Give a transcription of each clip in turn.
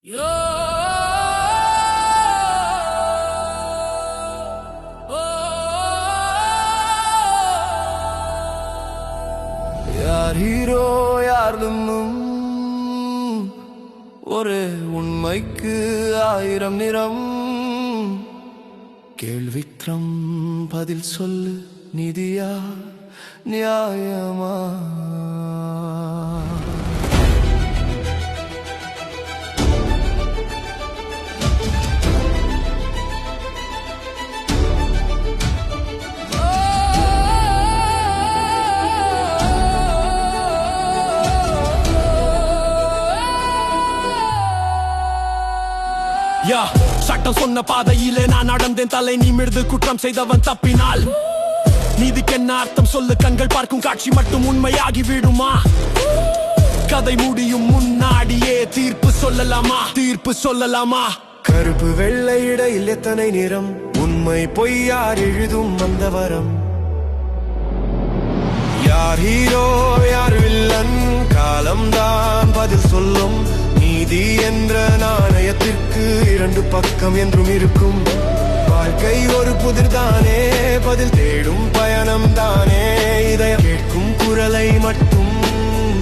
யார் ஹீரோ யார் வில்லும் ஒரு உண்மைக்கு ஆயிரம் நிறம் கேள்விக்ரம் பதில் சொல்லு நிதியா நியாயமா சட்டம் சொன்ன பாதையிலே நான் நடந்தேன், தலை நிமிர்ந்து குற்றம் செய்தவன் தப்பினால் நீதிக்கு என்ன அர்த்தம் சொல்லு? கண்கள் பார்க்கும் காட்சி மட்டும் உண்மையாகி விடுமா? கதை முடியும் முன்னாடியே தீர்ப்பு சொல்லலாமா? கருப்பு வெள்ளை இடையில் எத்தனை நிறம், உண்மை பொய்யார் எழுதும் அந்த வரம். யார் ஹீரோ யார் வில்லன், காலம்தான் பதில் சொல்லும். நீதி என்ற நாணயத்திற்கு இரண்டு பக்கம் என்றும் இருக்கும். வாழ்க்கை ஒரு புதிர் தானே, பதில் தேடும் பயணம் தானே. இதயம் கேட்கும் குரலை மட்டும்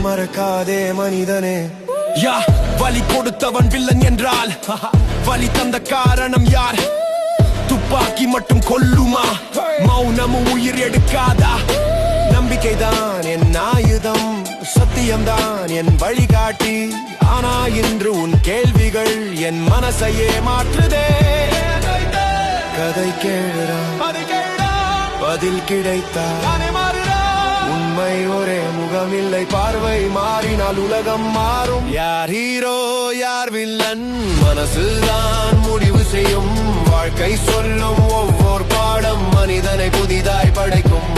மறக்காதே மனிதனே. வலி கொடுத்தவன் வில்லன் என்றால் வலி தந்த காரணம் யார்? துப்பாக்கி மட்டும் கொல்லுமா? மௌனமும் உயிர் எடுக்காதா? நம்பிக்கைதான் என் ஆயுதம், சத்தியம்தான் என் வழிகாட்டி. ஆனா இன்று உன் கேள்விகள் என் மனசையே மாற்றுதே. கதை கேளா பதில் கிடைத்தா உண்மை ஒரே முகமில்லை, பார்வை மாறினால் உலகம் மாறும். யார் ஹீரோ யார் வில்லன், மனசுதான் முடிவு செய்யும். வாழ்க்கை சொல்லும் ஒவ்வொரு பாடம் மனிதனை புதிதாய் படைக்கும்.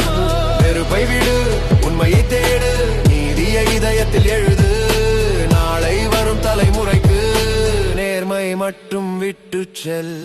வெறுப்பை விடு, உண்மையை தேடு, நீதியை இதயத்தில் எழுது. நாளை வரும் தலைமுறைக்கு நேர்மை மட்டும் விட்டு செல்.